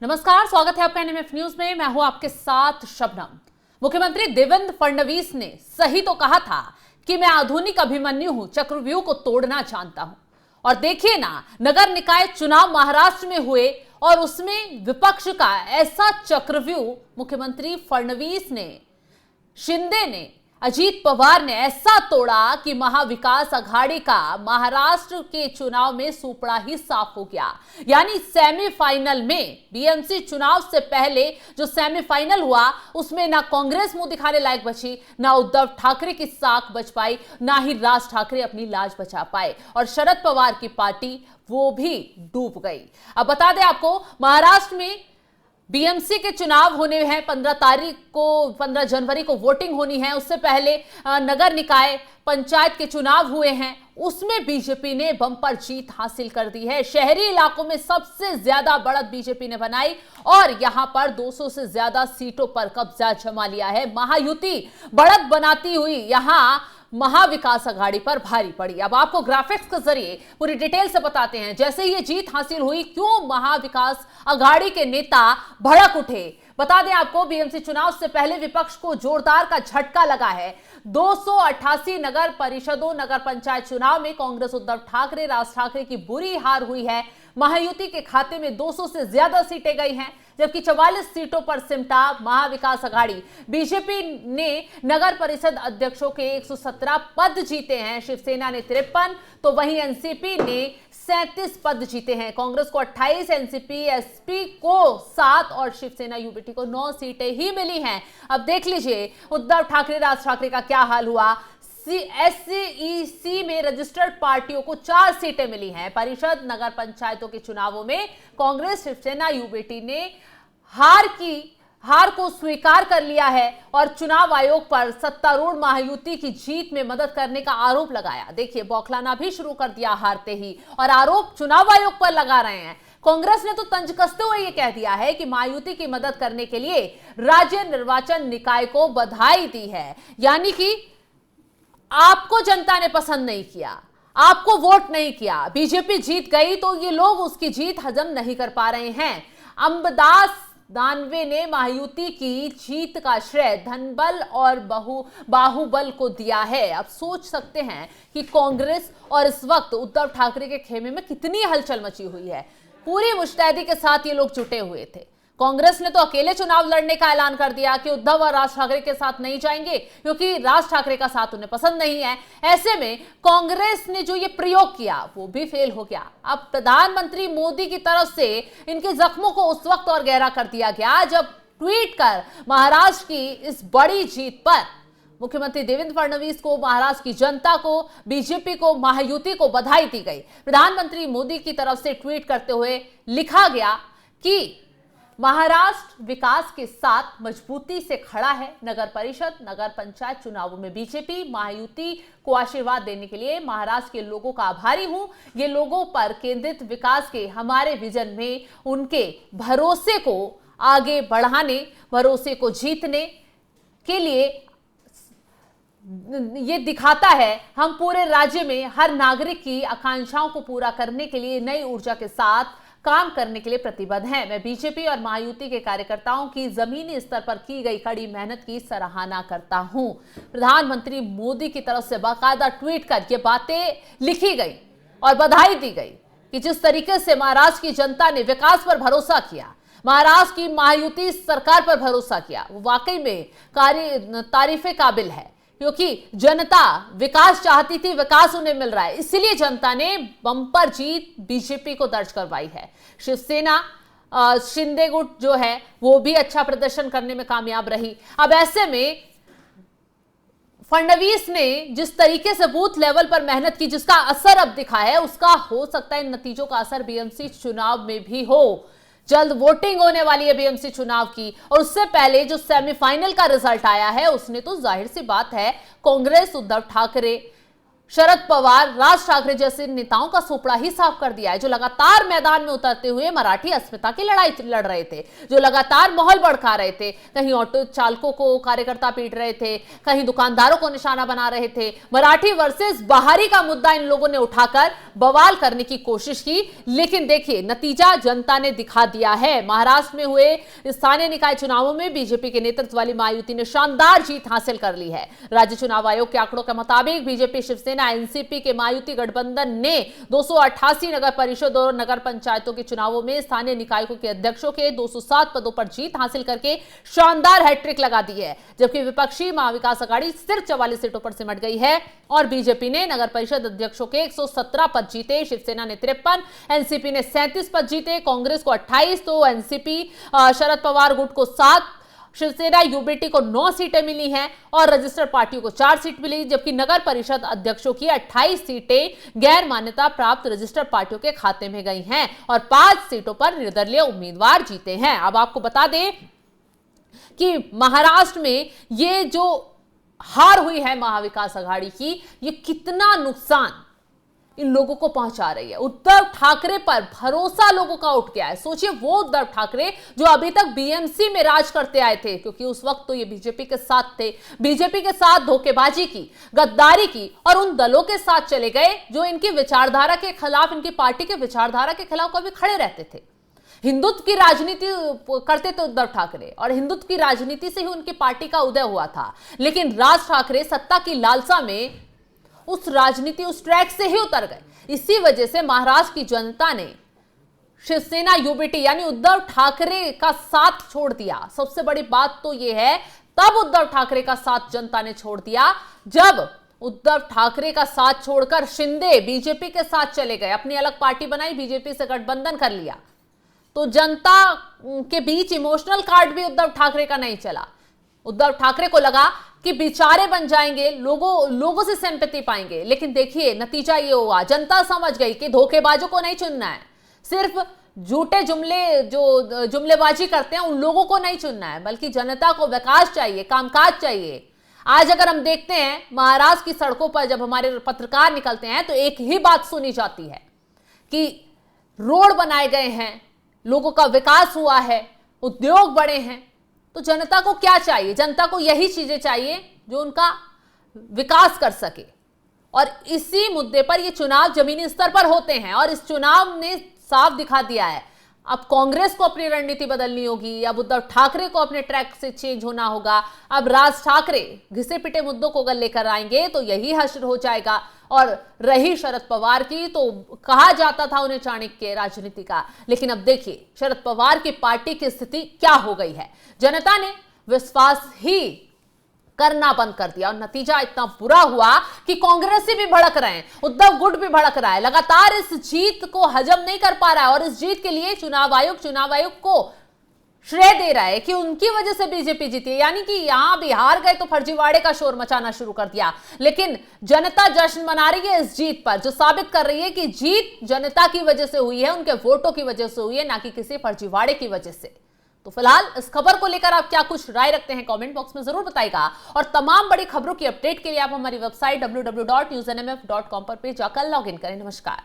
नमस्कार, स्वागत है आपका एनएमएफ न्यूज में। मैं हूं आपके साथ शबनम। मुख्यमंत्री देवेंद्र फडणवीस ने सही तो कहा था कि मैं आधुनिक अभिमन्यु हूं, चक्रव्यूह को तोड़ना जानता हूं। और देखिए ना, नगर निकाय चुनाव महाराष्ट्र में हुए और उसमें विपक्ष का ऐसा चक्रव्यूह मुख्यमंत्री फडणवीस ने, शिंदे ने, अजीत पवार ने ऐसा तोड़ा कि महाविकास आघाड़ी का महाराष्ट्र के चुनाव में सुपड़ा ही साफ हो गया। यानी सेमीफाइनल में, बीएमसी चुनाव से पहले जो सेमीफाइनल हुआ उसमें ना कांग्रेस मुंह दिखाने लायक बची, ना उद्धव ठाकरे की साख बच पाई, ना ही राज ठाकरे अपनी लाज बचा पाए और शरद पवार की पार्टी वो भी डूब गई। अब बता दें आपको, महाराष्ट्र में बीएमसी के चुनाव होने हैं। 15 जनवरी को वोटिंग होनी है। उससे पहले नगर निकाय पंचायत के चुनाव हुए हैं, उसमें बीजेपी ने बम्पर जीत हासिल कर दी है। शहरी इलाकों में सबसे ज्यादा बढ़त बीजेपी ने बनाई और यहां पर 200 से ज्यादा सीटों पर कब्जा जमा लिया है। महायुति बढ़त बनाती हुई यहां महाविकास आघाड़ी पर भारी पड़ी। अब आपको ग्राफिक्स के जरिए पूरी डिटेल से बताते हैं। जैसे ही ये जीत हासिल हुई, क्यों महाविकास आघाड़ी के नेता भड़क उठे। बता दें आपको, बीएमसी चुनाव से पहले विपक्ष को जोरदार का झटका लगा है। 288 नगर परिषदों, नगर पंचायत चुनाव में कांग्रेस उद्धव ठाकरे, राज ठाकरे की बुरी हार हुई है। महायुति के खाते में 200 से ज्यादा सीटें गई हैं, जबकि 44 सीटों पर सिमटा महाविकास आघाड़ी। बीजेपी ने नगर परिषद अध्यक्षों के 117 पद जीते हैं, शिवसेना ने 53, तो वहीं एनसीपी ने 37 पद जीते हैं। कांग्रेस को 28, एनसीपी एसपी को 7 और शिवसेना यूबीटी को 9 सीटें ही मिली हैं। अब देख लीजिए उद्धव ठाकरे, राज ठाकरे का क्या हाल हुआ। एससीईसी में रजिस्टर्ड पार्टियों को 4 सीटें मिली हैं। परिषद, नगर पंचायतों के चुनावों में कांग्रेस, शिवसेना यूबीटी ने हार को स्वीकार कर लिया है और चुनाव आयोग पर सत्तारूढ़ महायुति की जीत में मदद करने का आरोप लगाया। देखिए, बौखलाना भी शुरू कर दिया हारते ही, और आरोप चुनाव आयोग पर लगा रहे हैं। कांग्रेस ने तो तंज कसते हुए यह कह दिया है कि महायुति की मदद करने के लिए राज्य निर्वाचन निकाय को बधाई दी है। यानी कि आपको जनता ने पसंद नहीं किया, आपको वोट नहीं किया, बीजेपी जीत गई तो ये लोग उसकी जीत हजम नहीं कर पा रहे हैं। अंबदास दानवे ने महायुति की जीत का श्रेय धनबल और बाहुबल को दिया है। अब सोच सकते हैं कि कांग्रेस और इस वक्त उद्धव ठाकरे के खेमे में कितनी हलचल मची हुई है। पूरी मुस्तैदी के साथ ये लोग जुटे हुए थे। कांग्रेस ने तो अकेले चुनाव लड़ने का ऐलान कर दिया कि उद्धव और राज ठाकरे के साथ नहीं जाएंगे, क्योंकि राज ठाकरे का साथ उन्हें पसंद नहीं है। ऐसे में कांग्रेस ने जो ये प्रयोग किया वो भी फेल हो गया। अब प्रधानमंत्री मोदी की तरफ से इनके जख्मों को उस वक्त और गहरा कर दिया गया जब ट्वीट कर महाराष्ट्र की इस बड़ी जीत पर मुख्यमंत्री देवेंद्र फडणवीस को, महाराष्ट्र की जनता को, बीजेपी को, महायुति को बधाई दी गई। प्रधानमंत्री मोदी की तरफ से ट्वीट करते हुए लिखा गया कि महाराष्ट्र विकास के साथ मजबूती से खड़ा है। नगर परिषद, नगर पंचायत चुनावों में बीजेपी, महायुति को आशीर्वाद देने के लिए महाराष्ट्र के लोगों का आभारी हूं। ये लोगों पर केंद्रित विकास के हमारे विजन में उनके भरोसे को आगे बढ़ाने, भरोसे को जीतने के लिए ये दिखाता है। हम पूरे राज्य में हर नागरिक की आकांक्षाओं को पूरा करने के लिए नई ऊर्जा के साथ काम करने के लिए प्रतिबद्ध हैं। मैं बीजेपी और महायुति के कार्यकर्ताओं की जमीनी स्तर पर की गई कड़ी मेहनत की सराहना करता हूं। प्रधानमंत्री मोदी की तरफ से बाकायदा ट्वीट कर ये बातें लिखी गई और बधाई दी गई कि जिस तरीके से महाराष्ट्र की जनता ने विकास पर भरोसा किया, महाराष्ट्र की महायुति सरकार पर भरोसा किया, वो वाकई में तारीफे काबिल है। क्योंकि जनता विकास चाहती थी, विकास उन्हें मिल रहा है, इसलिए जनता ने बम्पर जीत बीजेपी को दर्ज करवाई है। शिवसेना, शिंदे गुट जो है वो भी अच्छा प्रदर्शन करने में कामयाब रही। अब ऐसे में फडणवीस ने जिस तरीके से बूथ लेवल पर मेहनत की, जिसका असर अब दिखा है, उसका हो सकता है इन नतीजों का असर बीएमसी चुनाव में भी हो। जल्द वोटिंग होने वाली है बीएमसी चुनाव की, और उससे पहले जो सेमीफाइनल का रिजल्ट आया है उसने तो जाहिर सी बात है कांग्रेस, उद्धव ठाकरे, शरद पवार, राज ठाकरे जैसे नेताओं का सुपड़ा ही साफ कर दिया है, जो लगातार मैदान में उतरते हुए मराठी अस्मिता की लड़ाई लड़ रहे थे, जो लगातार माहौल भड़का रहे थे। कहीं ऑटो चालकों को कार्यकर्ता पीट रहे थे, कहीं दुकानदारों को निशाना बना रहे थे। मराठी वर्सेस बाहरी का मुद्दा इन लोगों ने उठाकर बवाल करने की कोशिश की, लेकिन देखिए नतीजा जनता ने दिखा दिया है। महाराष्ट्र में हुए स्थानीय निकाय चुनावों में बीजेपी के नेतृत्व वाली महायुति ने शानदार जीत हासिल कर ली है। राज्य चुनाव आयोग के आंकड़ों के मुताबिक बीजेपी, शिवसेना, एनसीपी के महायुति गठबंधन ने 288 नगर परिषद और नगर पंचायतों के चुनावों में स्थानीय निकायों के अध्यक्षों के 207 पदों पर जीत हासिल करके शानदार हैट्रिक लगा दी है, जबकि विपक्षी महाविकास अघाड़ी सिर्फ 44 सीटों पर सिमट गई है और बीजेपी ने नगर परिषद अध्यक्षों के 117 पद जीते, शिवसेना ने 53, एनसीपी ने 37 पद जीते, कांग्रेस को 28, तो एनसीपी शरद पवार गुट को 7, शिवसेना यूबीटी को 9 सीटें मिली हैं और रजिस्टर्ड पार्टियों को 4 सीट मिली, जबकि नगर परिषद अध्यक्षों की 28 सीटें गैर मान्यता प्राप्त रजिस्टर्ड पार्टियों के खाते में गई हैं और 5 सीटों पर निर्दलीय उम्मीदवार जीते हैं। अब आपको बता दें कि महाराष्ट्र में ये जो हार हुई है महाविकास अघाड़ी की, ये कितना नुकसान इन लोगों को पहुंचा रही है। उद्धव ठाकरे पर भरोसा लोगों का उठ गया है। सोचिए वो उद्धव ठाकरे जो अभी तक बीएमसी में राज करते आए थे, क्योंकि उस वक्त तो ये बीजेपी के साथ थे, बीजेपी के साथ धोखेबाजी की, गद्दारी की और उन दलों के साथ चले गए जो इनकी विचारधारा के खिलाफ, इनकी पार्टी के विचारधारा के खिलाफ कभी खड़े रहते थे। हिंदुत्व की राजनीति करते थे उद्धव ठाकरे और हिंदुत्व की राजनीति से ही उनकी पार्टी का उदय हुआ था, लेकिन राज ठाकरे सत्ता की लालसा में उस राजनीति, उस ट्रैक से ही उतर गए। इसी वजह से महाराष्ट्र की जनता ने शिवसेना यूबीटी यानी उद्धव ठाकरे का साथ छोड़ दिया। सबसे बड़ी बात तो यह है, तब उद्धव ठाकरे का साथ जनता ने छोड़ दिया जब उद्धव ठाकरे का साथ छोड़कर शिंदे बीजेपी के साथ चले गए, अपनी अलग पार्टी बनाई, बीजेपी से गठबंधन कर लिया। तो जनता के बीच इमोशनल कार्ड भी उद्धव ठाकरे का नहीं चला। उद्धव ठाकरे को लगा कि बेचारे बन जाएंगे, लोगों से सिंपैथी पाएंगे, लेकिन देखिए नतीजा ये हुआ, जनता समझ गई कि धोखेबाजों को नहीं चुनना है, सिर्फ झूठे जुमलेबाजी करते हैं उन लोगों को नहीं चुनना है, बल्कि जनता को विकास चाहिए, कामकाज चाहिए। आज अगर हम देखते हैं महाराष्ट्र की सड़कों पर जब हमारे पत्रकार निकलते हैं तो एक ही बात सुनी जाती है कि रोड बनाए गए हैं, लोगों का विकास हुआ है, उद्योग बढ़े हैं। तो जनता को क्या चाहिए? जनता को यही चीजें चाहिए जो उनका विकास कर सके, और इसी मुद्दे पर ये चुनाव जमीनी स्तर पर होते हैं और इस चुनाव ने साफ दिखा दिया है। अब कांग्रेस को अपनी रणनीति बदलनी होगी, अब उद्धव ठाकरे को अपने ट्रैक से चेंज होना होगा। अब राज ठाकरे घिसे पिटे मुद्दों को अगर लेकर आएंगे तो यही हश्र हो जाएगा। और रही शरद पवार की, तो कहा जाता था उन्हें चाणक्य राजनीति का, लेकिन अब देखिए शरद पवार की पार्टी की स्थिति क्या हो गई है। जनता ने विश्वास ही करना बंद कर दिया और नतीजा इतना बुरा हुआ कि कांग्रेसी भी भड़क रहे हैं, उद्धव गुट भी भड़क रहा है, लगातार इस जीत को हजम नहीं कर पा रहा है और इस जीत के लिए चुनाव आयोग को श्रेय दे रहा है कि उनकी वजह से बीजेपी जीती, यानी कि यहां बिहार गए तो फर्जीवाड़े का शोर मचाना शुरू कर दिया। लेकिन जनता जश्न मना रही है इस जीत पर, जो साबित कर रही है कि जीत जनता की वजह से हुई है, उनके वोटों की वजह से हुई है, ना कि किसी फर्जीवाड़े की वजह से। तो फिलहाल इस खबर को लेकर आप क्या कुछ राय रखते हैं कमेंट बॉक्स में जरूर बताइएगा और तमाम बड़ी खबरों की अपडेट के लिए आप हमारी वेबसाइट www.newsnmf.com पर जाकर लॉग इन करें। नमस्कार।